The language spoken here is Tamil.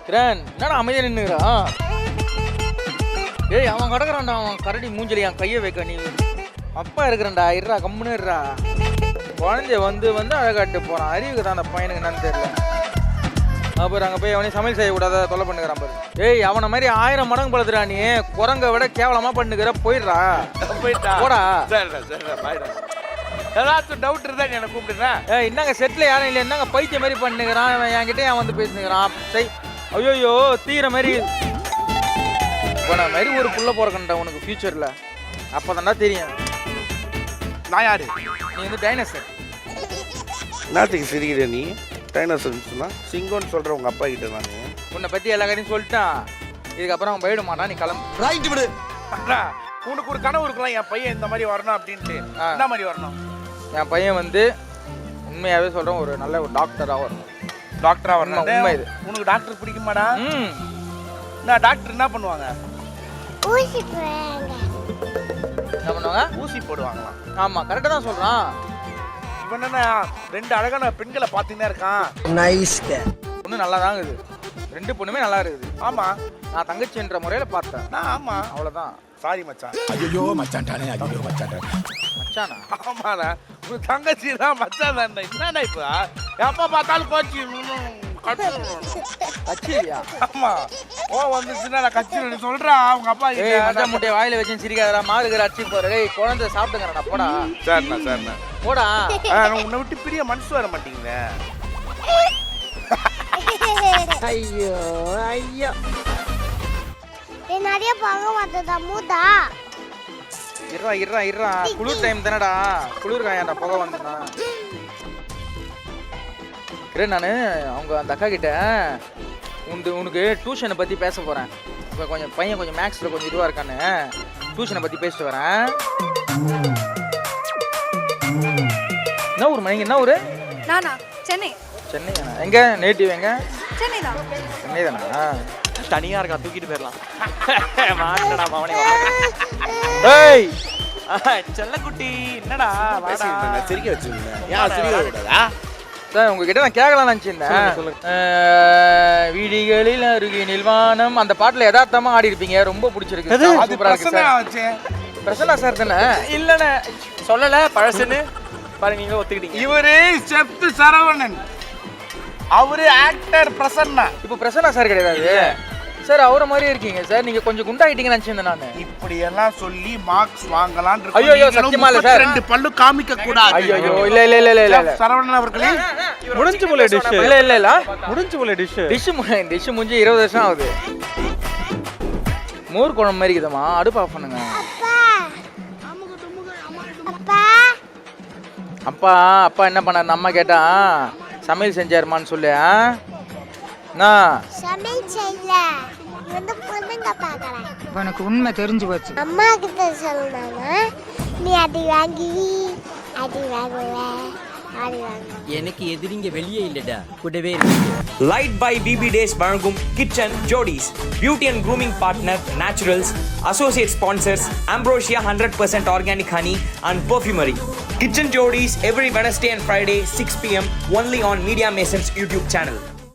கிரண் என்னடா அமைதியா நின்னுக்கிறான்? ஏய் அவன் கிடக்குறான்டா, அவன் கரடி மூஞ்சலி என் கையை வைக்க. நீ அப்பா இருக்கிறான்டா, இருடா கம்முன்னு இருடா. குழந்தைய வந்து அழகாட்டு போறான். அறிவுக்கு தான் அந்த பையனுக்கு என்னன்னு தெரியல. அப்புறம் அங்கே போய் அவனையும் சமையல் செய்யக்கூடாத தொலை பண்ணுகிறான் பாரு. ஏய் அவனை மாதிரி 1000 மடங்கு பழுதுடா நீ. குரங்கை விட கேவலமா பண்ணுகிற. போயிடுறா போடா. ஏதாச்சும் டவுட் இருந்தா எனக்கு கூப்பிடுறேன். ஏய் என்னங்க செட்டில் யாரும் இல்லை, என்னங்க பைத்திய மாதிரி பண்ணுகிறான் இவன். என்கிட்ட அவன் வந்து பேசுனுக்கிறான். சரி ஐயோ தீர மாதிரி போன மாதிரி ஒரு புள்ள போறக்கண்டா உனக்கு ஃபியூச்சர்ல. அப்பதான்டா தெரியும் நான் யாரு. நீ வந்து டைனோசர். என்னத்துக்கு சிரிக்கிற நீ? டைனோசர் சொன்னா சிங்கம்னு சொல்ற உங்க அப்பா கிட்ட நான் உன்னை பத்தி எல்லா கதையும் சொல்லிட்டான். இதுக்கப்புறம் அவன் போயிட மாட்டான். நீ கிளம்பு. ரைட் விடு. உனக்கு ஒரு கனவு இருக்கலாம், என் பையன் இந்த மாதிரி வரணும் அப்படின்ட்டு. என்ன மாதிரி வரணும்? என் பையன் வந்து உண்மையாவே சொல்றேன், ஒரு நல்ல ஒரு டாக்டரா வரணும். டாக்டரா வரணும். உண்மை இது. உனக்கு டாக்டர் பிடிக்குமாடா? நான் டாக்டர் என்ன பண்ணுவாங்க? ஊசி போடுவாங்க. என்ன பண்ணுவாங்க? ஊசி போடுவாங்களாம். ஆமா கரெக்டா தான் சொல்றான். இவன் என்ன 2 அழகான பெண்களை பார்த்துக்கிட்டே இருக்கான். நைஸ். பொண்ணு நல்லா தான் இருக்குது, 2 பொண்ணுமே நல்லா இருக்குது. ஆமா நான் தங்கச்சின்ற முறையில பார்த்தேன். ஆமா அவ்வளவுதான். சாரி மச்சான். ஐயோ மச்சான்டானே, ஐயோ மச்சான்டானே. மச்சானா? ஆமாடா, உங்க தங்கச்சி தான் மச்சான் தான். என்னடா இப்ப எப்ப பார்த்தாலும் கோச்சி கச்சியா? ஆமா ஓ வந்துச்சுன்னா நான் கட்சி சொல்றா அவங்க அப்பா ஏய் மச்சான் முட்டைய வாயில வச்சு சிரிக்காதடா. மாறுகிற அடிச்சு போற. ஏய் குழந்தை சாப்பிடுங்கடா போடா. சரிண்ணா போடா. உன்னை விட்டு பிரிய மனசு வர மாட்டீங்களே. ஐயோ ஐயோ. நிறைய பார்க்க மாட்டேதா மூதா. இருறா குளிர் டைம் தானடா. குளிர் காயாண்டா புகை வந்துனா. நான் அவங்க அந்த அக்கா கிட்ட உனக்கு டியூஷனை பற்றி பேச போகிறேன். இப்போ கொஞ்சம் பையன் கொஞ்சம் மேக்ஸில் கொஞ்சம் இதுவாக இருக்கான்னு டியூஷனை பற்றி பேசிட்டு வரேன். என்ன ஊர் மணிங்க? என்ன ஊர்? நானா? சென்னை. சென்னை தானே? எங்கே நேட்டிவ்? எங்கே? சென்னை தான். சென்னை தானா? தனியா இருக்கா, தூக்கிட்டு போயிடலாம். மாட்டடா மாவனே. ஏய் செல்லக்குட்டி என்னடா சிரிக்க வச்சிருந்தேன். ஏன் சிரிக்க விடாதா? சார் உங்ககிட்ட நான் கேட்கலாம் நினச்சிருந்தேன். வீடிகளில் அருகினில் வானம் அந்த பாட்டில் யதார்த்தமா ஆடி இருப்பீங்க. ரொம்ப பிடிச்சிருக்கு. சூப்பரா இருக்கு சார். பிரசன்னா சார் தானே? இல்லண்ணே சொல்லல பழசுன்னு பாருங்க, நீங்க ஒத்துக்கிட்டீங்க. இவரு செப்ட் சரவணன், அவரு ஆக்டர் பிரசன்னா. இப்போ பிரசன்னா சார் கிடையாது சார். அவரை மாதிரியே இருக்கீங்க சார். நீங்க கொஞ்சம் குண்டாயிட்டீங்கன்னு நினைச்சிருந்தேன் நான். இப்படி எல்லாம் சொல்லி மார்க்ஸ் வாங்கலாம். ஐயோ சத்தியமா இல்ல சார். 2 பல்லு காமிக்க கூடாது. ஐயோ இல்ல சரவணன் அவர்களே முடிஞ்சு போல டிஷ். இல்ல முடிஞ்சு போல டிஷ் முடிஞ்சு 20 வருஷம் ஆகுது. மோர் குழம்பு மாதிரி இருக்குதுமா. அடுப்பு ஆஃப் பண்ணுங்க. அப்பா அப்பா என்ன பண்ணார்? அம்மா கேட்டா சமையல் செஞ்சாருமான்னு சொல்லு. சமையல் செய்யல, வந்து பொண்ணுங்க பார்க்கறேன். உனக்கு உண்மை தெரிஞ்சு போச்சு. அம்மா கிட்ட சொன்னாங்க நீ அடி வாங்கி அடி வாங்குவ. எனக்கு எதிரிங்க வெளியே இல்லடா, கூடவே இருக்கு. லைட் பை பிபி டேஸ் வழங்கும் கிச்சன் ஜோடிஸ். Beauty and grooming partner Naturals. Associate sponsors Ambrosia 100% organic honey and perfumery. Kitchen Jodis every Wednesday and Friday 6 p.m. only on Media Masons YouTube channel.